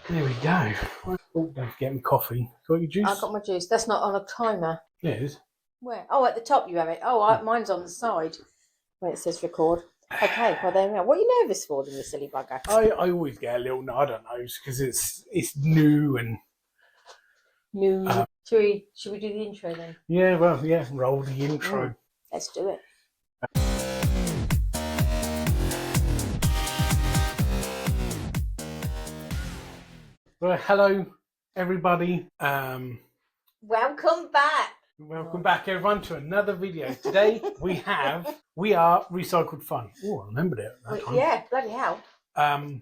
There we go. Oh, don't forget my coffee. Got your juice? I've got my juice. That's not on a timer. Yeah, it is. Where? Oh, at the top you have it. Oh, mine's on the side when it says record. Okay, well there we are. What are you nervous for, then, you silly bugger? I always get a little, I don't know, because it's new and... New. Should we do the intro then? Yeah, well, yeah, roll the intro. Let's do it. Well, hello, everybody. Welcome back. Welcome back, everyone, to another video. Today we are Recycled Fun. Oh, I remembered it at that time. Yeah, bloody hell. I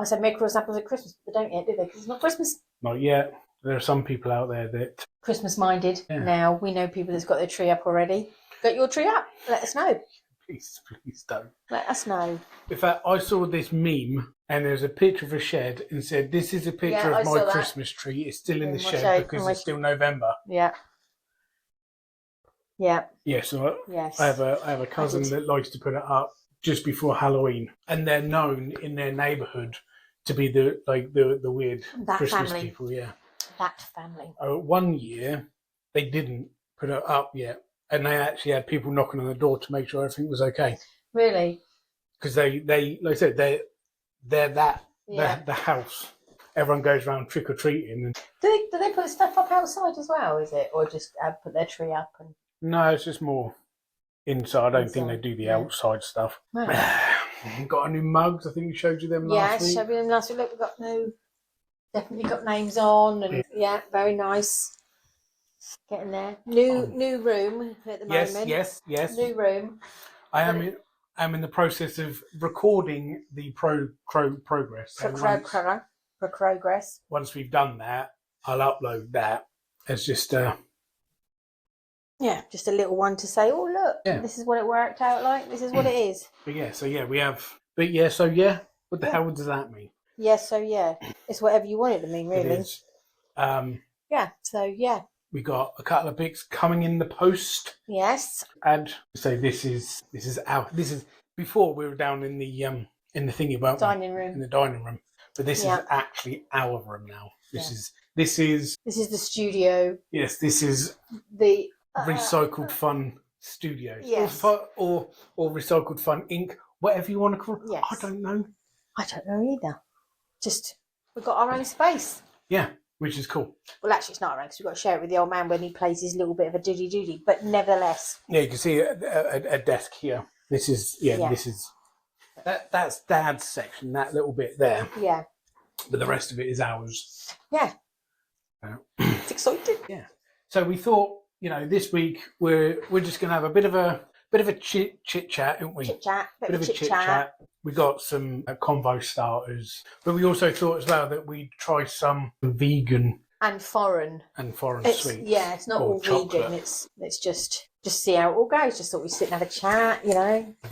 said make cross apples at Christmas, but they don't yet, do they? Because it's not Christmas. Not yet. There are some people out there that... Christmas minded. Yeah. Now we know people that's got their tree up already. Got your tree up? Let us know. Please don't. Let us know. In fact, I saw this meme and there's a picture of a shed and said, "This is a picture of my Christmas tree. It's still in the shed because it's still November." Yeah. Yeah. Yeah, so Yes. I have a cousin that likes to put it up just before Halloween, and they're known in their neighbourhood to be the weird That Christmas family. people. Yeah. That family. One year they didn't put it up yet, and they actually had people knocking on the door to make sure everything was okay. Really? Because they like I said, they're that Yeah. the house. Everyone goes around trick or treating. And Do they put stuff up outside as well? Is it, or just put their tree up and? no, it's just more inside. I don't think they do the yeah. outside stuff. No. Got a new mugs. I think we showed you them last week. Yeah, showed me them last week. Look, we've got definitely got names on, and yeah, very nice. Getting there. New room at the moment. Yes. New room. I am in the process of recording the progress. So Progress. once we've done that, I'll upload that as just Yeah, just a little one to say, oh look, this is what it worked out like. This is what it is. But yeah, we have. But what the hell does that mean? Yeah, so yeah, it's whatever you want it to mean, really. It is. Yeah, so yeah. We got a couple of bits coming in the post. Yes. And so this is before we were down in the thingy, weren't we? Dining room. In the dining room. But this is actually our room now. This is the studio. Yes, this is The Recycled Fun Studios. Yes. Or Recycled Fun Inc. Whatever you want to call it. Yes. I don't know. I don't know either. Just we've got our own space. Yeah, which is cool. Well, actually, it's not our own because we've got to share it with the old man when he plays his little bit of a doody. But nevertheless. Yeah, you can see a desk here. This is that's Dad's section. That little bit there. Yeah. But the rest of it is ours. Yeah. It's exciting. Yeah. So we thought, this week we're just going to have a bit of a chit chat, aren't we? Chit chat. Bit of a chit chat. We got some convo starters, but we also thought as well that we'd try some vegan and foreign sweets. Yeah, it's not all chocolate. vegan. It's just see how it all goes. Just thought we'd sit and have a chat,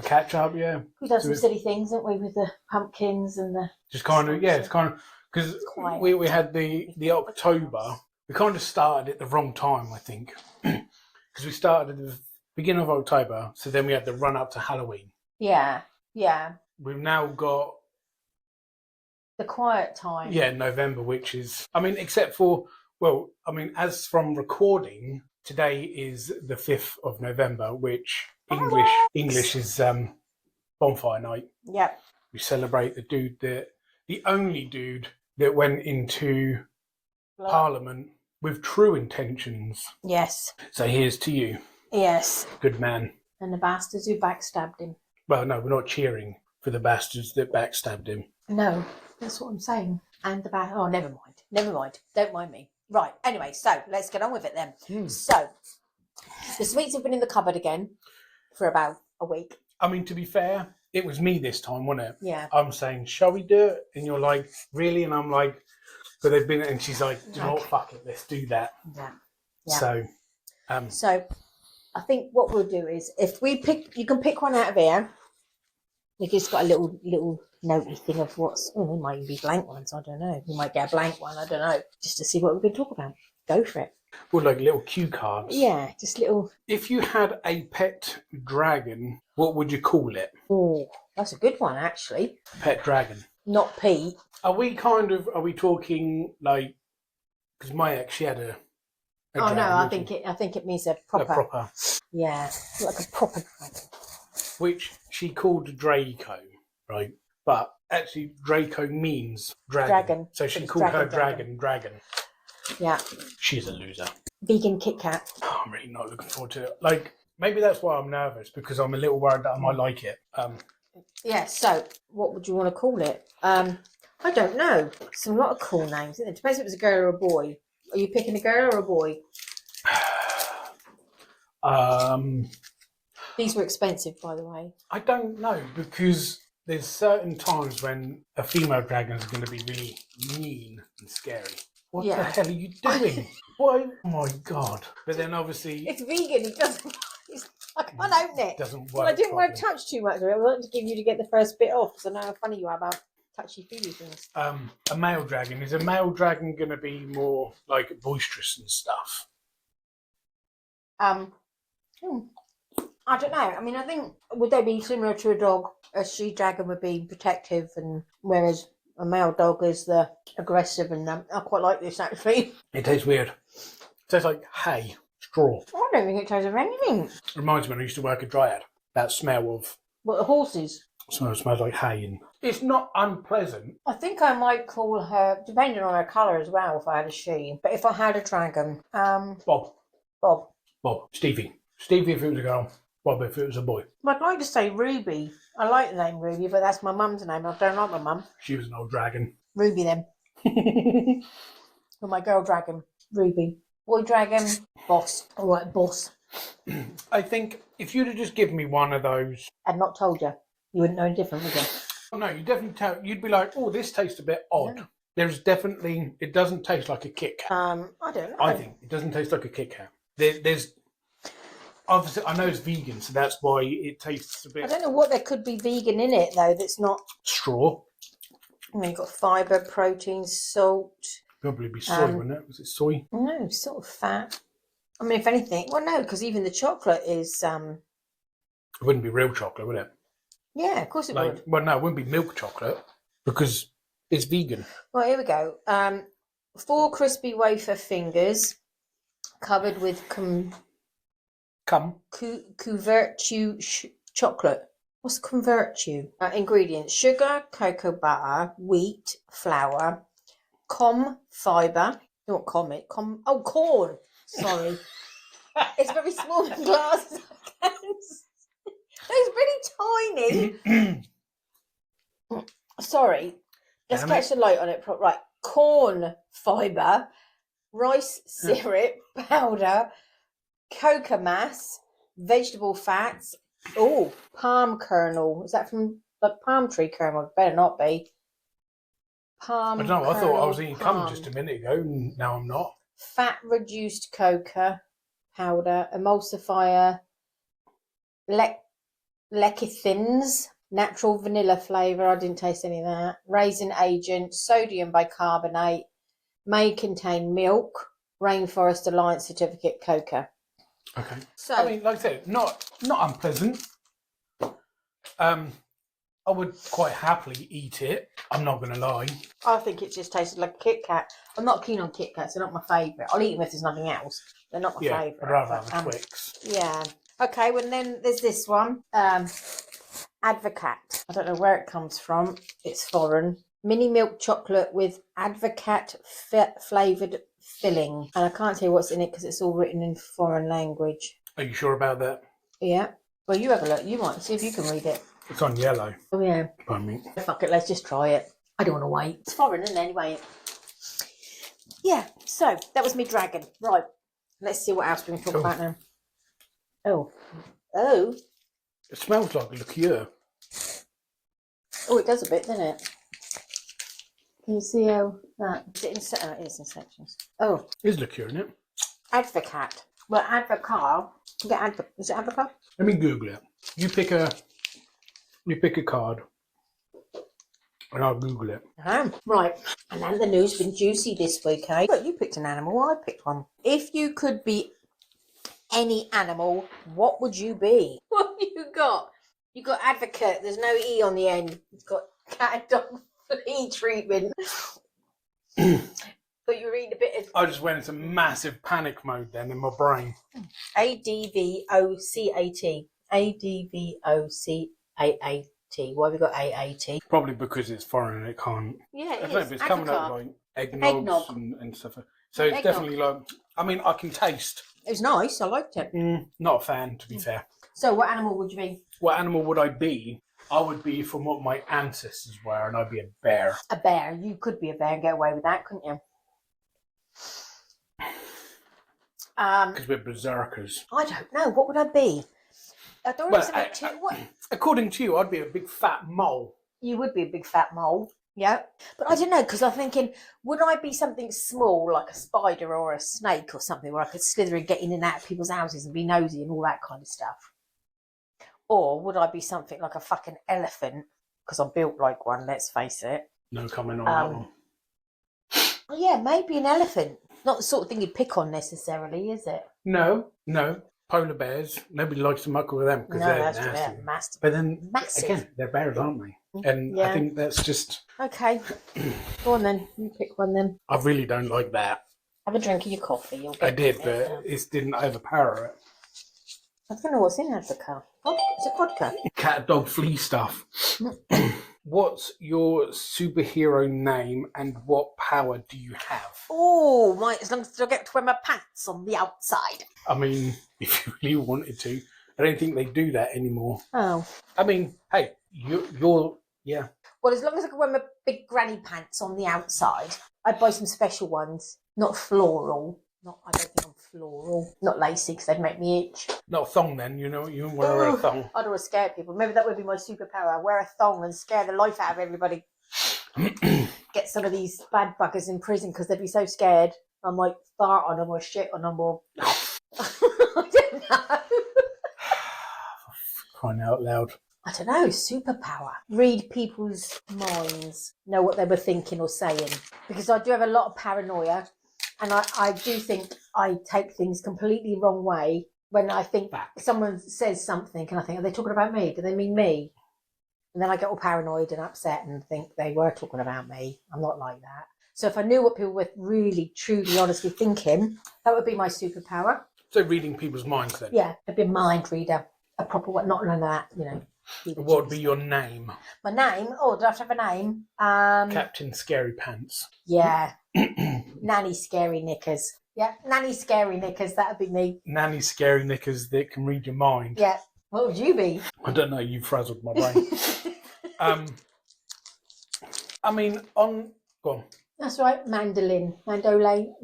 Catch up, yeah. We've done some silly things, haven't we, with the pumpkins and the. Just kind of, it's kind of because we had the October. We kind of started at the wrong time, I think, because we started at the beginning of October, so then we had the run up to Halloween. Yeah. We've now got the quiet time. Yeah, November, which is, except for, as from recording, today is the 5th of November, which English is bonfire night. Yep. We celebrate the only dude that went into Parliament with true intentions. Yes. So here's to you. Yes. Good man. And the bastards who backstabbed him. Well, no, we're not cheering for the bastards that backstabbed him. No, that's what I'm saying. And oh, never mind. Don't mind me. Right, anyway, so let's get on with it then. So, the sweets have been in the cupboard again for about a week. To be fair, it was me this time, wasn't it? Yeah. I'm saying, shall we do it? And you're like, really? And I'm like, but they've been, and she's like, do you know what, fuck it, let's do that. Yeah. So, so I think what we'll do is, if we you can pick one out of here. We just got a little notey thing of there might even be blank ones, I don't know. We might get a blank one, I don't know, just to see what we can talk about. Go for it. Well, like little cue cards. Yeah, just little. If you had a pet dragon, what would you call it? Oh, that's a good one, actually. Pet dragon. not Pete. Are we talking like, because my ex, she had a Oh no, dragon, I think it means a a proper, proper, yeah, like a proper dragon. which she called Draco, right? But actually, Draco means dragon. So she it's called her dragon. dragon. Yeah, She's a loser. vegan Kit Kat. Oh, I'm really not looking forward to it. Like, maybe that's why I'm nervous, because I'm a little worried that I might like it. Yeah. So, what would you want to call it? I don't know. It's a lot of cool names. It depends if it's a girl or a boy. Are you picking a girl or a boy? These were expensive, by the way. I don't know, because there's certain times when a female dragon is going to be really mean and scary. What the hell are you doing? Why? Oh my god! But then obviously It's vegan. It doesn't. I can't open it. it doesn't work. Well, I didn't want to properly. touch too much of it. I wanted to give you to get the first bit off because I know how funny you are about touchy-feely things. A male dragon, is a male dragon going to be more like boisterous and stuff? I don't know. I mean, I think would they be similar to a dog? A she dragon would be protective, and whereas a male dog is the aggressive. And I quite like this actually. It tastes weird. It tastes like hay, straw. I don't think it tastes of anything. Reminds me when I used to work at Dryad. That smell of But the horses. smells like hay, and it's not unpleasant. I think I might call her, depending on her colour as well, if I had a she. But if I had a dragon, Bob, Bob. Stevie if it was a girl, Bob if it was a boy. I'd like to say Ruby. I like the name Ruby, but that's my mum's name. I don't like my mum. She was an old dragon. Ruby then. With my girl dragon, Ruby. Boy dragon, Boss. All right, Boss. I think if you'd have just given me one of those, I'd not told you. You wouldn't know any different, would you? no, you definitely you'd be like, oh, this tastes a bit odd. Yeah. There's definitely, it doesn't taste like a Kit Kat. I don't know. I think it doesn't taste like a Kit Kat. There's obviously, I know it's vegan, so that's why it tastes a I bit don't know what there could be vegan in it though. That's not. straw. I mean, you've got fibre, protein, salt. Probably be soy, wouldn't it? Was it soy? No, sort of fat. I mean, if anything, well, no, because even the chocolate is. It wouldn't be real chocolate, would it? Yeah, of course it would. Well, no, it wouldn't be milk chocolate because it's vegan. Well, here we go. 4 crispy wafer fingers covered with couverture chocolate. What's couverture? Ingredients: sugar, cocoa butter, wheat, flour, fibre. You want corn? Corn. Sorry. It's very small in glasses. It's really tiny. Sorry. Let's Damn catch the light on it. Right. Corn fibre, rice syrup, powder, cocoa mass, vegetable fats. Oh, palm kernel. Is that from the palm tree kernel? Better not be. Palm I don't know. I thought I was eating cum palm. just a minute ago, and now I'm not. Fat reduced cocoa powder, emulsifier, lecithins, natural vanilla flavour. I didn't taste any of that. Raisin agent, sodium bicarbonate, may contain milk, Rainforest Alliance certificate cocoa. Okay. So I mean, like I said, not unpleasant. I would quite happily eat it. I'm not going to lie. I think it just tasted like a Kit Kat. I'm not keen on Kit Kats. They're not my favourite. I'll eat them if there's nothing else. They're not my Yeah, favourite. I'd rather but, have a Twix. Yeah. Okay, well then there's this one. Advocat. I don't know where it comes from. It's foreign. Mini milk chocolate with Advocat flavoured filling. And I can't tell you what's in it because it's all written in foreign language. Are you sure about that? Yeah. Well, you have a look. You might see if you can read it. It's on yellow. Oh, yeah. Pardon me. Fuck it, let's just try it. I don't want to wait. It's foreign, isn't it, anyway? Yeah, so that was me dragon. Right. Let's see what else we can talk Cool. about now. Oh. It smells like liqueur. Oh, it does a bit, doesn't it? Can you see how that? Is it in, it is in sections. Oh, It's liqueur, isn't it? Advocat. Well, Advocat. Is it Advocat? Let me Google it. You pick a card, and I'll Google it. Right. And then the news been juicy this week, eh? Look, you picked an animal. I picked one. If you could be any animal, what would you be? What have you got? You got advocate. There's no E on the end. You've got cat and dog heat treatment. But you're reading a bit of I just went into massive panic mode then in my brain. ADVOCAT. ADVOCAAT. Why have we got AAT? Probably because it's foreign and it can't. Yeah, I don't know if it's coming up like eggnogs and stuff. So it's definitely like. I mean, I can taste. It was nice. I liked it. Not a fan, to be fair. So, what animal would you be? What animal would I be? I would be from what my ancestors were, and I'd be a bear. A bear. You could be a bear and get away with that, couldn't you? Because we're berserkers. I don't know. What would I be? I don't want something too. What? According to you, I'd be a big fat mole. You would be a big fat mole. Yeah. But I don't know, because I'm thinking, would I be something small, like a spider or a snake or something, where I could slither and get in and out of people's houses and be nosy and all that kind of stuff? Or would I be something like a fucking elephant? Because I'm built like one, let's face it. No comment on that one. Yeah, maybe an elephant. Not the sort of thing you'd pick on necessarily, is it? No. Polar bears. Nobody likes to muckle with them because they're nasty. They're massive. But then, Massive. again, they're bears, aren't they? And I think that's just... Okay. Go on then. You pick one then. I really don't like that. Have a drink of your coffee. You'll get I did, it. but it didn't overpower it. I don't know what's in vodka. Is it vodka? Cat, dog, flea stuff. What's your superhero name and what power do you have? Oh, as long as I get to wear my pants on the outside. I mean, if you really wanted to. I don't think they do that anymore. Oh. I mean, hey, you're yeah. Well, as long as I can wear my big granny pants on the outside, I'd buy some special ones. Not floral. I don't think I'm floral. Not lacy, because they'd make me itch. Not a thong then, you know, you wouldn't wear a thong. I don't want to scare people. Maybe that would be my superpower. Wear a thong and scare the life out of everybody. Get some of these bad buggers in prison because they'd be so scared. I might fart on them or shit on them or... I don't know. Crying out loud. I don't know, superpower. Read people's minds, know what they were thinking or saying. Because I do have a lot of paranoia, and I do think I take things completely wrong way when I think someone says something and I think, are they talking about me? Do they mean me? And then I get all paranoid and upset and think they were talking about me. I'm not like that. So if I knew what people were really, truly, honestly thinking, that would be my superpower. So reading people's minds then? Yeah, I'd be a mind reader. A proper one, not none of that, you know. What would be your name? My name? Oh, do I have to have a name? Captain Scary Pants. Yeah. Nanny Scary Knickers. Yeah, Nanny Scary Knickers, that would be me. Nanny Scary Knickers that can read your mind. Yeah. What would you be? I don't know, you frazzled my brain. I mean, go on. That's right, mandolin. Mandolin.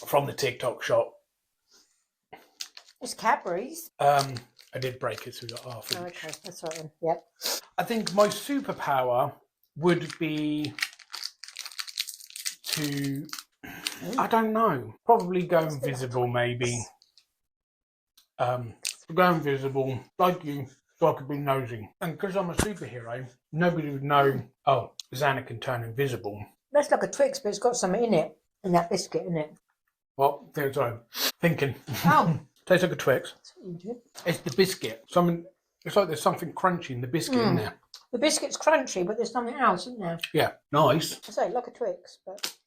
From the TikTok shop. It's Cadbury's. I did break it, so we got half each. Oh, okay, that's right then. Yep. I think my superpower would be to... I don't know. Probably go invisible, maybe. Go invisible, like you, so I could be nosy. And because I'm a superhero, nobody would know, oh, Xana can turn invisible. That's like a Twix, but it's got something in it. And that biscuit in it. Well, sorry. Thinking. Oh. Tastes like a Twix. That's what you do. It's the biscuit. It's like there's something crunchy in the biscuit in there. The biscuit's crunchy, but there's something else, isn't there? Yeah, nice. I say, like a Twix, but...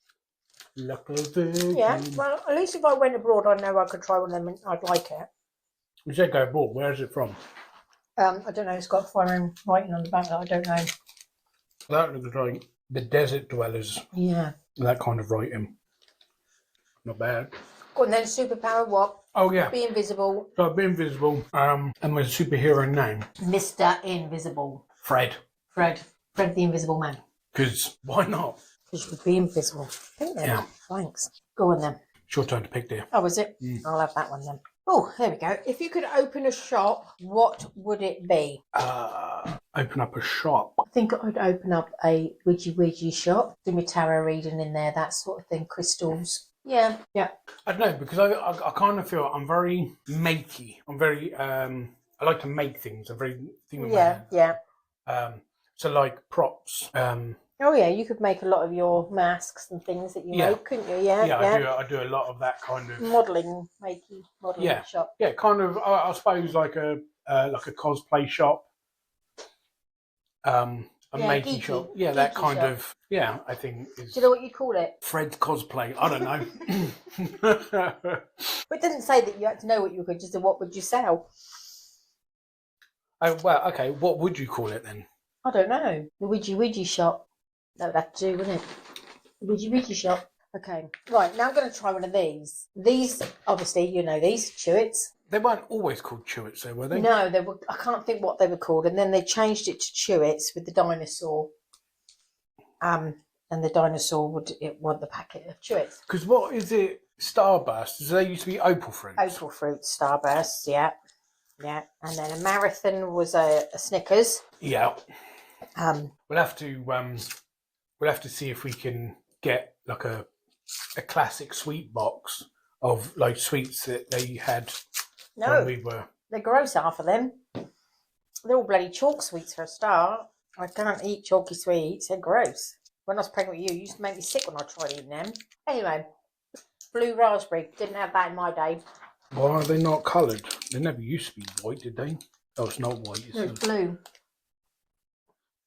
Like a virgin. Yeah, well, at least if I went abroad, I know I could try one of them and I'd like it. You said go abroad. Where is it from? I don't know. It's got foreign writing on the back that I don't know. That looks like the desert dwellers. Yeah. That kind of writing. Not bad. Go on then, superpower what? Oh, yeah. Be invisible. So I'd be invisible. And my superhero name? Mr. Invisible. Fred. Fred the Invisible Man. Because why not? Because you would be invisible. I think then. Yeah. Thanks. Go on then. It's your turn to pick, dear. Oh, is it? I'll have that one then. Oh, there we go. If you could open a shop, what would it be? Open up a shop. I think I'd open up a Ouija shop. Do my tarot reading in there, that sort of thing. Crystals. Yeah. I don't know, because I kind of feel I'm very makey. I'm very, I like to make things. I'm very thing with my hand. Yeah. So like props. Oh yeah, you could make a lot of your masks and things that you make, couldn't you? Yeah. I do a lot of that kind of modelling shop. Yeah, kind of. I suppose like a cosplay shop. a Yeah, making geeky- shop. Yeah, that geeky kind shop. of, yeah, I think is Do you know what you call it? Fred's cosplay. I don't know. But it didn't say that you had to know what you were going to do. What would you sell? Oh, well, okay, what would you call it then? I don't know. The Widgie shop. That would have to do, wouldn't it? The Widgie shop. Okay. Right, now I'm going to try one of these. These, obviously, you know these, Chewits. They weren't always called Chewits, though, were they? No, they were. I can't think what they were called. And then they changed it to Chewits with the dinosaur. And the dinosaur would want the packet of Chewits. Because what is it? Starburst? They used to be Opal fruits. Opal fruit starbursts, yeah. Yeah. And then a marathon was a Snickers. Yeah. Um, We'll have to see if we can get like a classic sweet box of like sweets that they had no, when we were. they're gross, half of them. They're all bloody chalk sweets for a start. I can't eat chalky sweets. They're gross. When I was pregnant with you used to make me sick when I tried eating them. Anyway, blue raspberry. Didn't have that in my day. Why are they not coloured? They never used to be white, did they? Oh, it's not white. It's No, it's blue.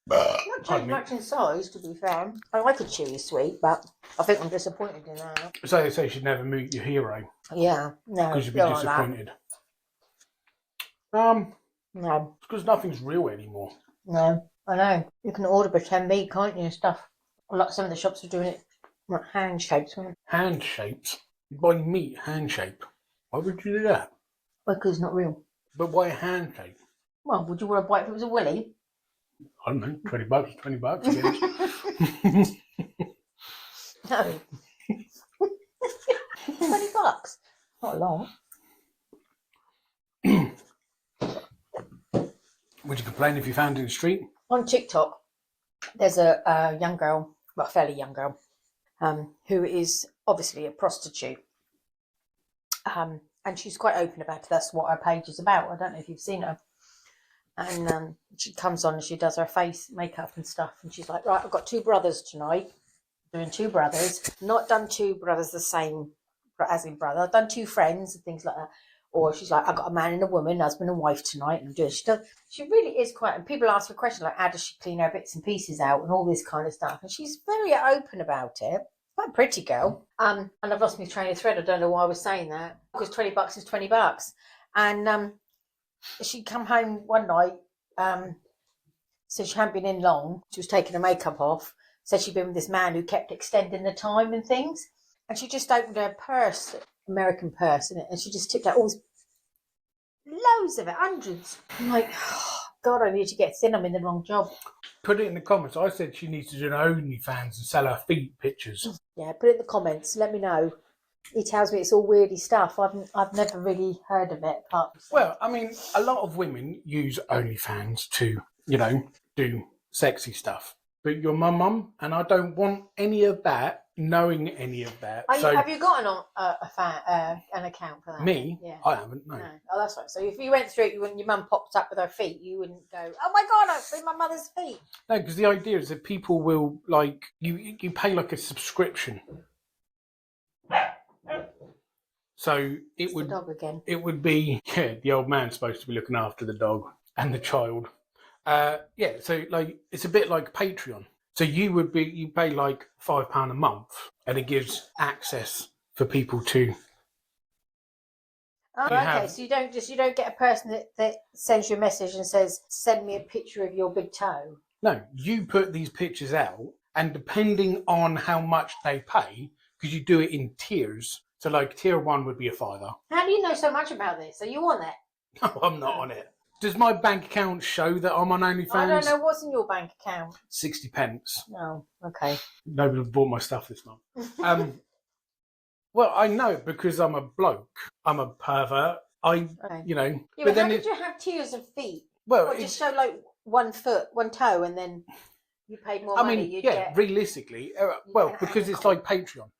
Not changed Pardon me. much in size, to be fair. I like a chewy sweet, but I think I'm disappointed in that. So they say you should never meet your hero Yeah, no, because you'd be don't like that. disappointed. No, Because nothing's real anymore. no, I know. You can order pretend meat, can't you, and stuff. Like some of the shops are doing it like hand shapes, Hand shapes. You buy meat hand shape. Why would you do that? because it's not real. But why a hand shape? Well, would you want to buy it if it was a willy? I don't know. $20, $20. I guess. No. $20. Not a lot. Would you complain if you found it in the street? On TikTok, there's a young girl, well, a fairly young girl, who is obviously a prostitute. And she's quite open about it. That's what her page is about. I don't know if you've seen her. And she comes on and she does her face makeup and stuff. And she's like, right, I've got 2 brothers tonight. Doing 2 brothers. Not done 2 brothers the same as in brother. I've done 2 friends and things like that. Or she's like, I've got a man and a woman, husband and wife tonight. And I'm doing. She really is quite. And people ask her questions like, how does she clean her bits and pieces out and all this kind of stuff. And she's very open about it. Quite a pretty girl. And I've lost my train of thread. I don't know why I was saying that. Because $20 is $20. And she come home one night, said she hadn't been in long. She was taking her makeup off. Said she'd been with this man who kept extending the time and things. And she just opened her purse, American purse, and she just tipped out all this, loads of it, hundreds. I'm like, oh, God, I need to get thin. I'm in the wrong job. Put it in the comments. I said she needs to do an OnlyFans and sell her feet pictures. Yeah, put it in the comments. Let me know. He tells me it's all weirdy stuff. I've never really heard of it. Well, I mean, a lot of women use OnlyFans to, you know, do sexy stuff. But you're my mum, and I don't want any of that, knowing any of that. Have you got an account for that? Me? Yeah. I haven't, no. Oh, that's right. So if you went through it, when your mum popped up with her feet, you wouldn't go, oh my God, I've seen my mother's feet. No, because the idea is that people will, like, you pay like a subscription. So It's the dog again. it would be, yeah, the old man's supposed to be looking after the dog and the child. Yeah, so like it's a bit like Patreon. So you pay like £5 a month, and it gives access for people to. Oh, okay. So you don't get a person that sends you a message and says, "Send me a picture of your big toe." No, you put these pictures out, and depending on how much they pay, because you do it in tiers. So like tier 1 would be £5. How do you know so much about this? Are you on it? No, I'm not on it. Does my bank account show that I'm on OnlyFans? I don't know what's in your bank account. 60 pence. No, okay. Nobody bought my stuff this month. Well, I know because I'm a bloke. I'm a pervert. You know. Yeah, but how did you have tiers of feet? Well, Or just show like 1 foot, 1 toe, and then you paid more money. I mean, you'd yeah, get... realistically, well, because it's like Patreon.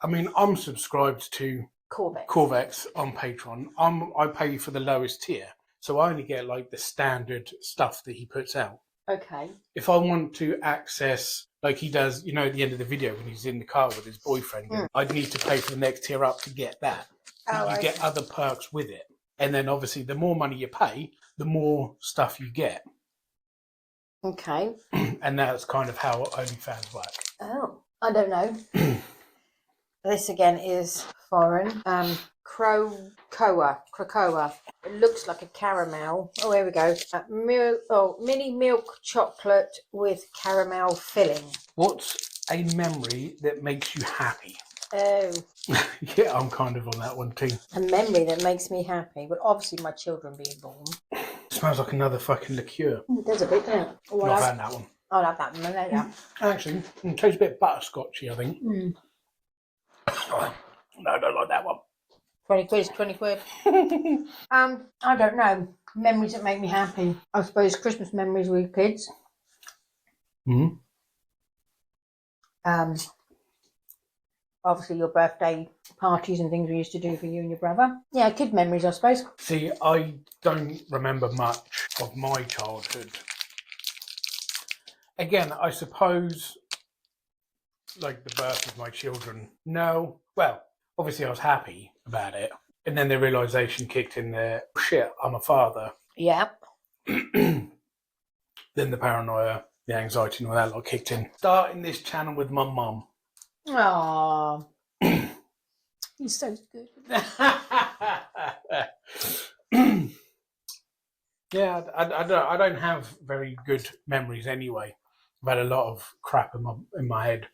I'm subscribed to Corvex on Patreon. I pay for the lowest tier, so I only get like the standard stuff that he puts out. Okay. If I want to access, like he does, you know, at the end of the video when he's in the car with his boyfriend, I'd need to pay for the next tier up to get that. You get other perks with it. And then obviously the more money you pay, the more stuff you get. Okay. And that's kind of how OnlyFans work. Oh, I don't know. This again is foreign. Krakoa. It looks like a caramel. Oh, here we go. Mini milk chocolate with caramel filling. What's a memory that makes you happy? Oh, Yeah, I'm kind of on that one too. a memory that makes me happy. Well, obviously my children being born. It smells like another fucking liqueur. It does a bit, doesn't it? Oh, Not had that one. I'll have that one later. Actually, it tastes a bit butterscotchy, I think. Mm. No, I don't like that one. 20 quid is 20 quid. I don't know. Memories that make me happy. I suppose Christmas memories with kids. Mm-hmm. Obviously your birthday parties and things we used to do for you and your brother. Yeah, kid memories, I suppose. See, I don't remember much of my childhood. Again, I suppose, like the birth of my children. No, well, obviously I was happy about it. And then the realisation kicked in there, shit, I'm a father. Yeah. Then the paranoia, the anxiety and all that lot kicked in. Starting this channel with my mum. Aww. He's so good. Yeah, I don't have very good memories anyway. I've had a lot of crap in my head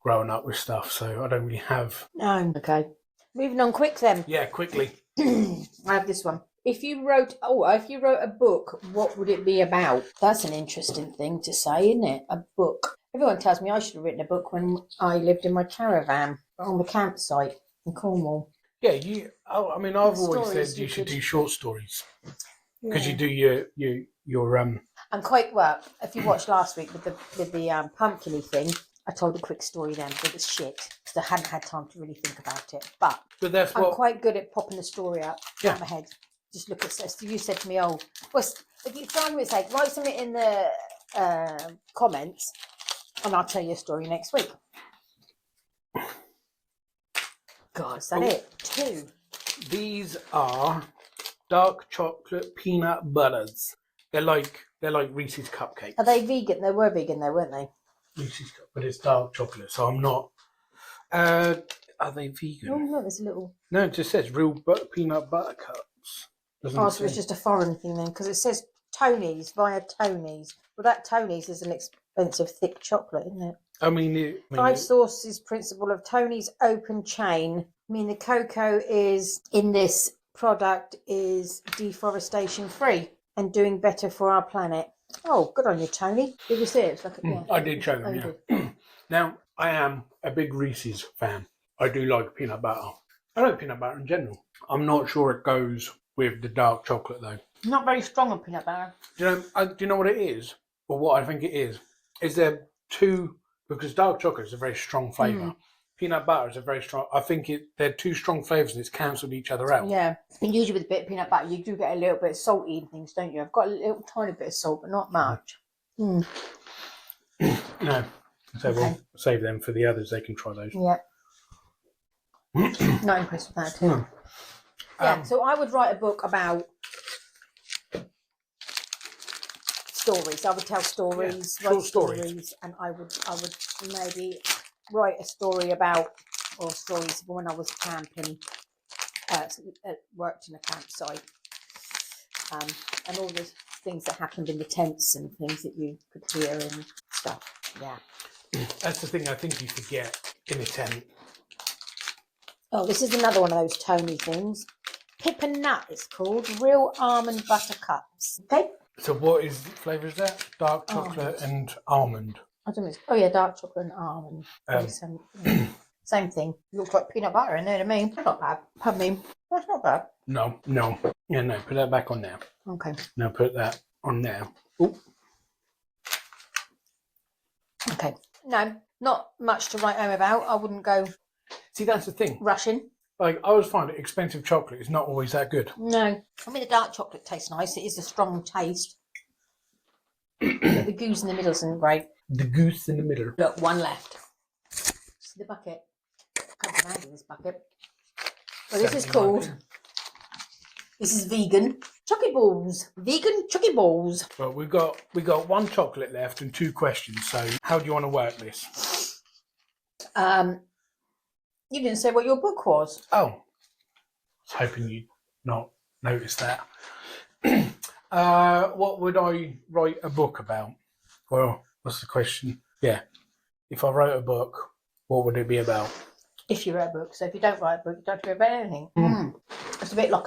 growing up with stuff, so I don't really have. No. Okay. Moving on quick then. Yeah, quickly. I have this one. If you wrote a book, what would it be about? That's an interesting thing to say, isn't it? A book. Everyone tells me I should have written a book when I lived in my caravan on the campsite in Cornwall. Yeah, I've always said you should do short stories because you do your And quite well. If you watched last week with the pumpkin-y thing, I told a quick story then, but it was shit because I hadn't had time to really think about it. But that's I'm quite good at popping the story out of my head. Just look at this. You said to me, "Oh, well, if you try and say, write something in the comments, and I'll tell you a story next week." God, is that it? 2. These are dark chocolate peanut butters. They're like Reese's cupcakes. Are they vegan? They were vegan, though, weren't they? Reese's but it's dark chocolate, so I'm not. Are they vegan? Oh no, there's a little. No, it just says real peanut butter cups. So it's just a foreign thing then, because it says Tony's via Tony's. Well, that Tony's is an expensive thick chocolate, isn't it? I mean, 5 sources principle of Tony's open chain. I mean, the cocoa is in this product is deforestation free and doing better for our planet. Oh, good on you, Tony. Did you see it? It's like I did show them. Yeah. Now, I am a big Reese's fan. I do like peanut butter. I like peanut butter in general. I'm not sure it goes with the dark chocolate though. Not very strong on peanut butter. Do you know what it is? Or what I think it is? Is there two? Because dark chocolate is a very strong flavour. Peanut butter is a very strong. I think they're two strong flavours and it's cancelled each other out. Yeah, and usually with a bit of peanut butter, you do get a little bit salty and things, don't you? I've got a little tiny bit of salt, but not much. No, so we'll save them for the others. They can try those. Yeah. Not impressed with that too. No. Yeah, so I would write a book about stories. I would tell stories, write stories, and I would maybe write a story about, or stories when I was camping, worked in a campsite, and all the things that happened in the tents and things that you could hear and stuff. Yeah. That's the thing I think you forget in a tent. Oh, this is another one of those Tony things. Pip and Nut, it's called. Real almond butter cups. Okay. So what is the flavour is that? Dark chocolate and almond. I don't know. Dark chocolate and almond. Same thing. Looks like peanut butter in there to me. That's not bad. Pardon me. That's not bad. No. Yeah, no, put that back on there. Okay. Now put that on there. Ooh. Okay. No, not much to write home about. I wouldn't go See, that's the thing. rushing. Like, I always find that expensive chocolate is not always that good. No. I mean, the dark chocolate tastes nice. It is a strong taste. But the goose in the middle isn't great. The goose in the middle. Look, one left. See the bucket? Can't find this bucket. Well, this is called This is vegan chucky balls. Vegan chucky balls. Well, we got one chocolate left and 2 questions. So how do you want to work this? You didn't say what your book was. Oh, I was hoping you'd not notice that. What would I write a book about? Well, what's the question? Yeah, if I wrote a book, what would it be about? If you write a book. So if you don't write a book, you don't do about anything. It's a bit like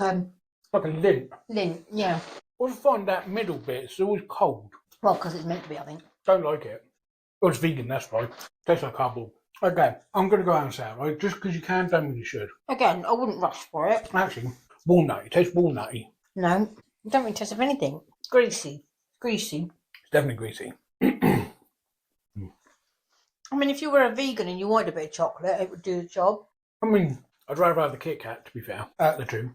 Like a lint. lint. Yeah. I find that middle bit, it's always cold. Well, because it's meant to be, I think. Don't like it. Oh, it's vegan, that's right. Tastes like cardboard. Okay, I'm going to go out and say it, right? Just because you can, don't mean you should. Again, I wouldn't rush for it. Actually, walnut. It tastes walnutty. No, it don't really taste of anything. It's greasy. Greasy. It's definitely greasy. I mean, if you were a vegan and you wanted a bit of chocolate, it would do the job. I mean, I'd rather have the Kit Kat, to be fair, out of the two.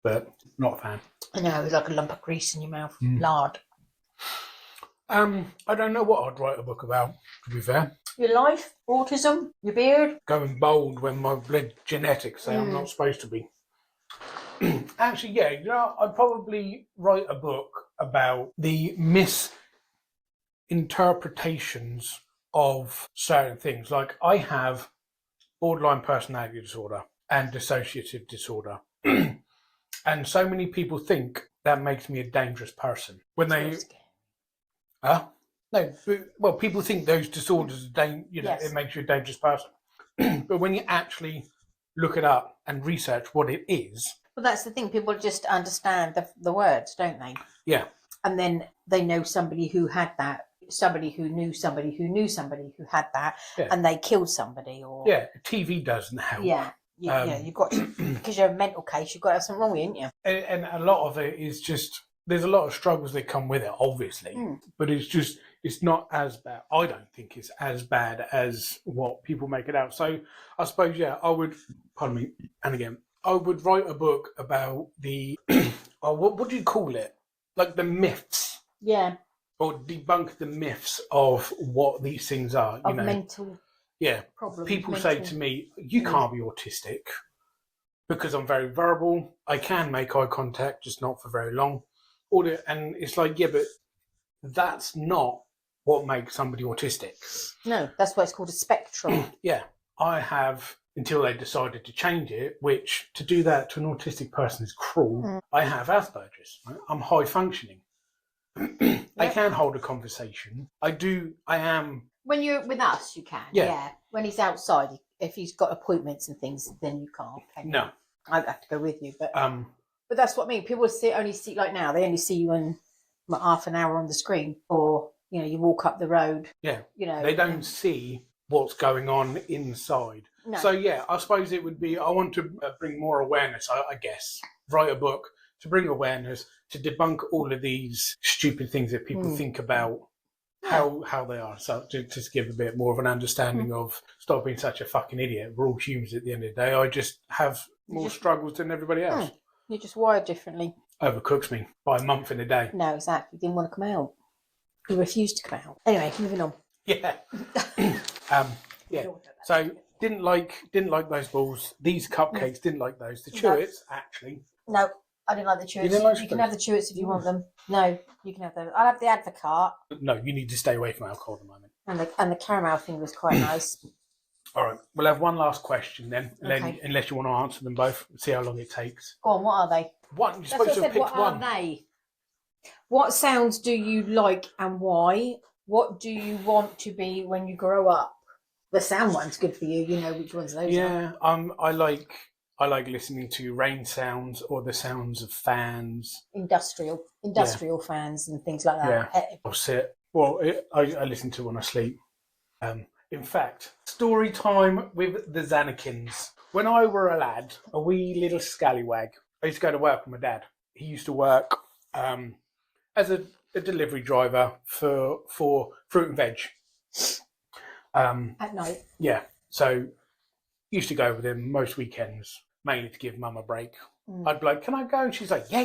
But not a fan. I know, it's like a lump of grease in your mouth. Lard. I don't know what I'd write a book about, to be fair. Your life, autism, your beard. Going bold when my blood genetics say I'm not supposed to be. Actually, yeah, you know, I'd probably write a book about the misinterpretations of certain things. Like, I have borderline personality disorder and dissociative disorder. And so many people think that makes me a dangerous person. When they... No, well, people think those disorders, it makes you a dangerous person. But when you actually look it up and research what it is... Well, that's the thing. People just understand the words, don't they? Yeah. And then they know somebody who had that, somebody who knew somebody who knew somebody who had that, and they killed somebody. Or yeah, TV doesn't help. Yeah, you've got to, because you're a mental case, you've got to have something wrong with you, haven't you? And a lot of it is just... There's a lot of struggles that come with it, obviously, but it's not as bad. I don't think it's as bad as what people make it out. So I suppose, I would, pardon me, and again, I would write a book about the, what do you call it? Like the myths. Yeah. Or debunk the myths of what these things are. Of mental problems. People say to me, you can't be autistic because I'm very verbal. I can make eye contact, just not for very long. And it's like, but that's not what makes somebody autistic. No, that's why it's called a spectrum. I have, until they decided to change it, which to do that to an autistic person is cruel. I have Asperger's. Right? I'm high functioning. I can hold a conversation. I am. When you're with us, you can. Yeah. When he's outside, if he's got appointments and things, then you can't. No. I'd have to go with you, but that's what I mean. People only see, like now, they only see you in half an hour on the screen, or you walk up the road. Yeah, they don't see what's going on inside. No. So I suppose it would be. I want to bring more awareness. I guess write a book to bring awareness to debunk all of these stupid things that people think about how they are. So to just give a bit more of an understanding of stop being such a fucking idiot. We're all humans at the end of the day. I just have more struggles than everybody else. You're just wired differently. Overcooks me by a month in a day. No, exactly. Didn't want to come out. He refused to come out. Anyway, moving on. Yeah. So didn't like those balls. These cupcakes, didn't like those. The Chewits, actually. No, I didn't like the Chewits. You didn't like you can have the Chewits if you want them. No, you can have those. I'll have the Advocaat. No, you need to stay away from alcohol at the moment. And the caramel thing was quite nice. All right, we'll have one last question then, Okay. unless you want to answer them both. See how long it takes. Go on, what are they? One. You're That's supposed what to I have said. picked What one. are they? What sounds do you like and why? What do you want to be when you grow up? The sound one's good for you. You know which ones those are. I like listening to rain sounds or the sounds of fans. Industrial fans and things like that. Yeah. I'll sit. Well, I listen to when I sleep. In fact, story time with the Zanakins. When I were a lad, a wee little scallywag, I used to go to work with my dad. He used to work as a delivery driver for fruit and veg. At night. Yeah. So used to go with him most weekends, mainly to give mum a break. I'd be like, can I go? And she's like, yeah.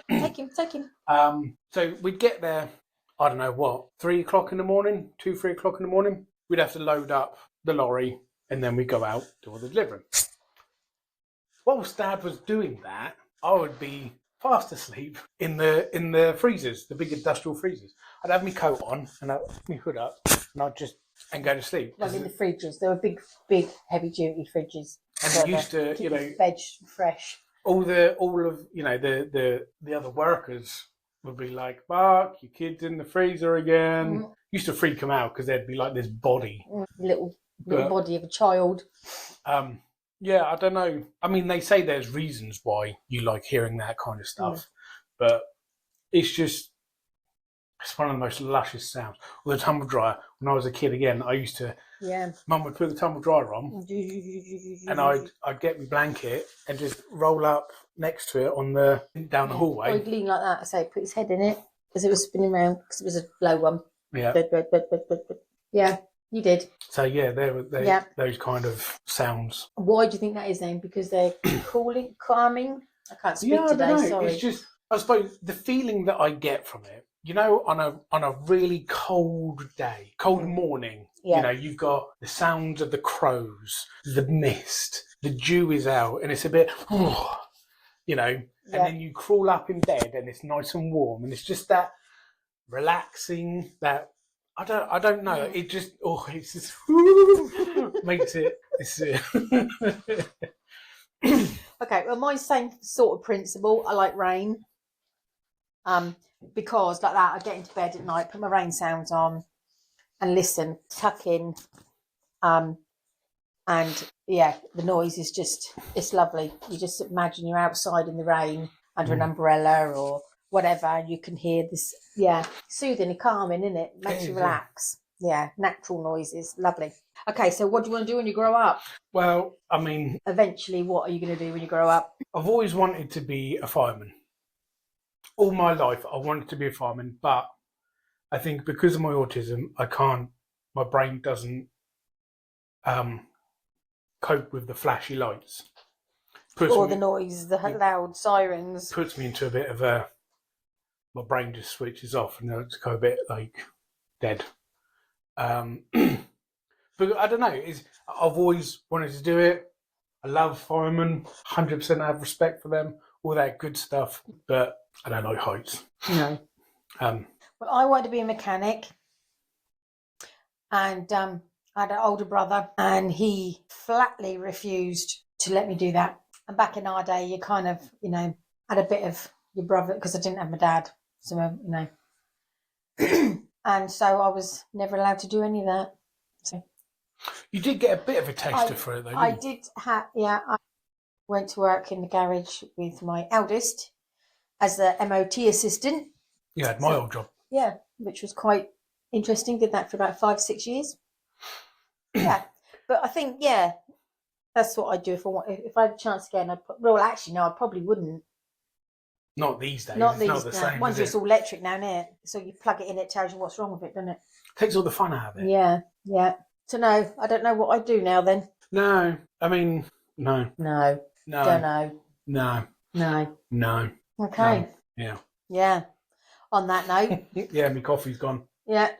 Take him. So we'd get there, I don't know what, 3 o'clock in the morning, 3 o'clock in the morning. We'd have to load up the lorry and then we'd go out, do all the delivering. whilst Dad was doing that, I would be fast asleep in the freezers, the big industrial freezers. I'd have my coat on and I'd have my hood up, and I'd just go to sleep. Well, in the fridges, there were big, heavy-duty fridges. And we used to, keep the veg fresh. all of the other workers would be like, "Mark, your kid's in the freezer again." Used to freak them out because there'd be like this body, little body of a child. Yeah, I don't know. I mean, they say there's reasons why you like hearing that kind of stuff, but it's one of the most luscious sounds. Or the tumble dryer. When I was a kid, again, I used to. Yeah. Mum would put the tumble dryer on, and I'd get my blanket and just roll up next to it down the hallway. I'd lean like that. So put his head in it because it was spinning around because it was a low one. Yeah. Yeah, you did. So yeah, those kind of sounds. Why do you think that is then? Because they're calming. I can't speak today. I don't know. Sorry. It's just, I suppose, the feeling that I get from it. You know, on a really cold day, cold morning, you know, you've got the sounds of the crows, the mist, the dew is out, and it's a bit, you know, and then you crawl up in bed and it's nice and warm, and it's just that relaxing, that I don't know, it just it's just makes it. Okay, well, my same sort of principle. I like rain. Because like that, I get into bed at night, put my rain sounds on, and listen, tuck in, and yeah, the noise is it's lovely. You just imagine you're outside in the rain under an umbrella or whatever, and you can hear this, soothing and calming, isn't it? Makes you relax. Yeah, natural noises, lovely. Okay, so what do you want to do when you grow up? Well, I mean, eventually, what are you going to do when you grow up? I've always wanted to be a fireman. All my life, I wanted to be a fireman, but I think because of my autism, my brain doesn't cope with the flashy lights. The noise, the loud sirens. Puts me into a bit of my brain just switches off and it's go a bit like dead. But I don't know, I've always wanted to do it. I love firemen, 100% I have respect for them, all that good stuff, but I don't like heights. No. Well, I wanted to be a mechanic, and I had an older brother, and he flatly refused to let me do that. And back in our day, you kind of, had a bit of your brother, because I didn't have my dad, so, and so I was never allowed to do any of that. So you did get a bit of a taster for it, though. I did have, I went to work in the garage with my eldest as the MOT assistant. You had my old job. Yeah, which was quite interesting. Did that for about 5-6 years. Yeah, but I think, that's what I'd do if I had a chance again. Actually, no, I probably wouldn't. Not these days. Not it's these not the days. same. One's just all electric now, isn't it? So you plug it in, it tells you what's wrong with it, doesn't it? Takes all the fun out of it. Yeah. So no, I don't know what I'd do now then. No, I mean, no. No. Don't know. No. Okay. No. Yeah. Yeah. On that note. Yeah, my coffee's gone. Yeah.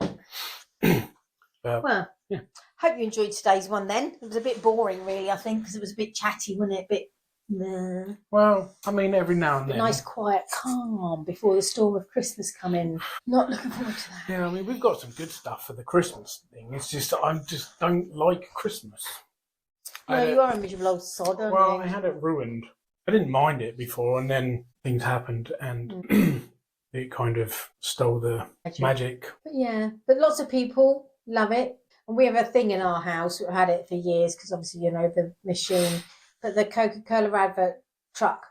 Well, yeah. Hope you enjoyed today's one then. It was a bit boring, really, I think, because it was a bit chatty, wasn't it? A bit. Nah. Well, I mean, every now and then. Nice, quiet, calm before the storm of Christmas come in. Not looking forward to that. Yeah, I mean, we've got some good stuff for the Christmas thing. It's just I just don't like Christmas. No, you are a miserable old sod, aren't you? Well, I had it ruined. I didn't mind it before, and then things happened, and it kind of stole the magic. But lots of people love it. And we have a thing in our house. We've had it for years because obviously, the machine. But the Coca-Cola advert truck,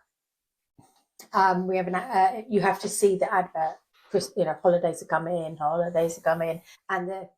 we have you have to see the advert. Holidays are coming, and the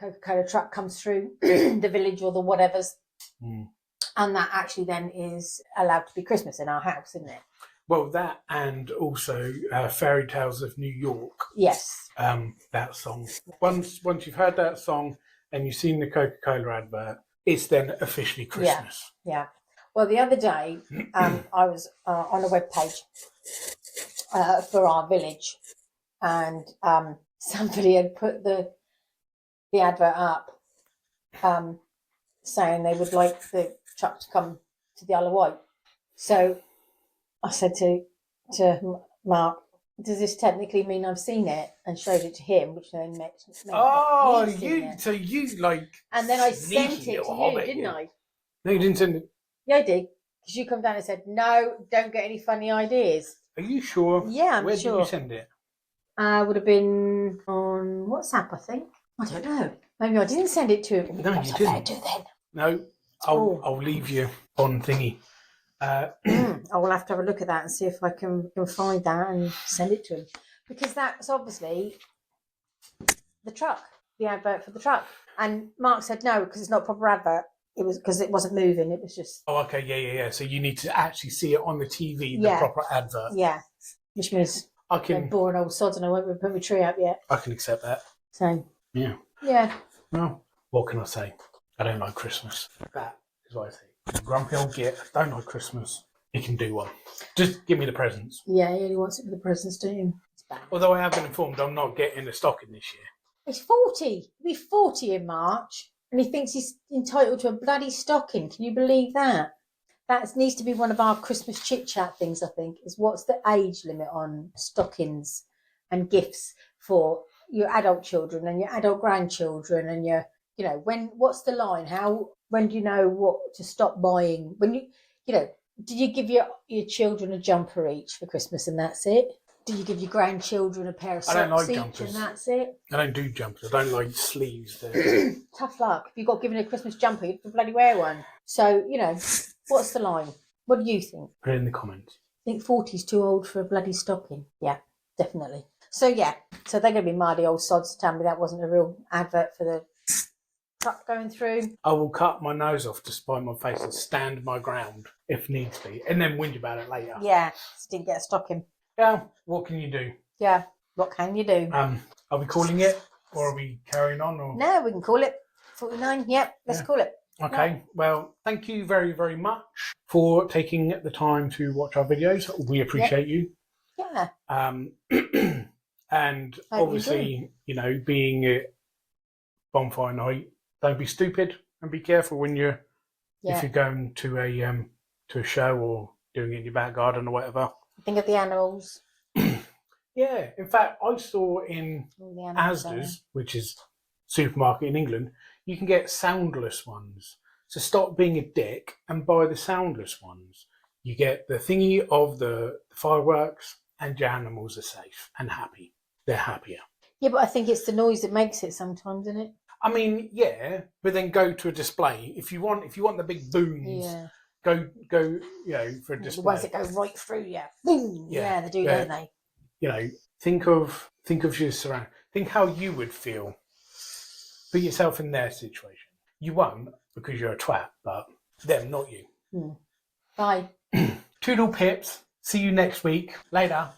Coca-Cola truck comes through the village or the whatevers, and that actually then is allowed to be Christmas in our house, isn't it? Well, that and also Fairy Tales of New York. Yes. That song. Once you've heard that song and you've seen the Coca-Cola advert, it's then officially Christmas. Yeah. Well, the other day, I was on a webpage for our village, and somebody had put the advert up, saying they would like the truck to come to the Isle of Wight. So I said to Mark, does this technically mean I've seen it? And showed it to him, which then meant Oh, that he'd seen it. so you like. And then I sent sneaky it to little you, hobbit, didn't you. I? No, you didn't send it. Yeah, I did. Because you come down and said, no, don't get any funny ideas. Are you sure? Yeah, I'm Where sure. did you send it? Would have been on WhatsApp, I think. I don't know. Maybe I didn't send it to him. No, you didn't. Do then. No, I'll leave you on thingy. I will have to have a look at that and see if I can find that and send it to him. Because that's obviously the truck, the advert for the truck. And Mark said no, because it's not a proper advert. It was because it wasn't moving. It was just. Oh, okay, yeah. So you need to actually see it on the TV, the Yeah. proper advert. Yeah, which means I they're can boring old sods and I won't put my tree up yet. I can accept that. So, Yeah. yeah. Well, what can I say? I don't like Christmas. That is what I say. Grumpy old git. I don't like Christmas. He can do one. Just give me the presents. Yeah, he only wants it for the presents, don't you? It's bad. Although I have been informed I'm not getting a stocking this year. He's 40. He'll be 40 in March. And he thinks he's entitled to a bloody stocking. Can you believe that? That needs to be one of our Christmas chit-chat things, I think, is what's the age limit on stockings and gifts for your adult children and your adult grandchildren and your, what's the line? When do you know what to stop buying? When do you give your children a jumper each for Christmas and that's it? Do you give your grandchildren a pair of I don't socks like each jumpers. and that's it? I don't do jumpers. I don't like sleeves. Tough luck. If you got given a Christmas jumper, you'd bloody wear one. So, what's the line? What do you think? Put it in the comments. I think 40's too old for a bloody stocking. Yeah, definitely. So they're going to be mardy old sods to tell me that wasn't a real advert for the truck going through. I will cut my nose off to spite my face and stand my ground if needs be, and then whinge about it later. Yeah, just didn't get a stocking. Yeah, what can you do? Yeah, what can you do? Are we calling it, or are we carrying on? Or No, we can call it 49. Yep, let's call it. Okay, well, thank you very, very much for taking the time to watch our videos. We appreciate you. Yeah. And obviously, being at bonfire night, don't be stupid and be careful when if you're going to a show or doing it in your back garden or whatever. Think of the animals. Yeah, in fact, I saw in Asda's, which is supermarket in England, you can get soundless ones. So stop being a dick and buy the soundless ones. You get the thingy of the fireworks and your animals are safe and happy. They're happier. Yeah, but I think it's the noise that makes it sometimes, isn't it? I mean, yeah, but then go to a display. If you want the big booms, go for a display. The ones that go right through, boom. Yeah, they do, don't they? Think of your surround. Think how you would feel. Put yourself in their situation. You won't because you're a twat, but them, not you. Bye. Toodle pips. See you next week. Later.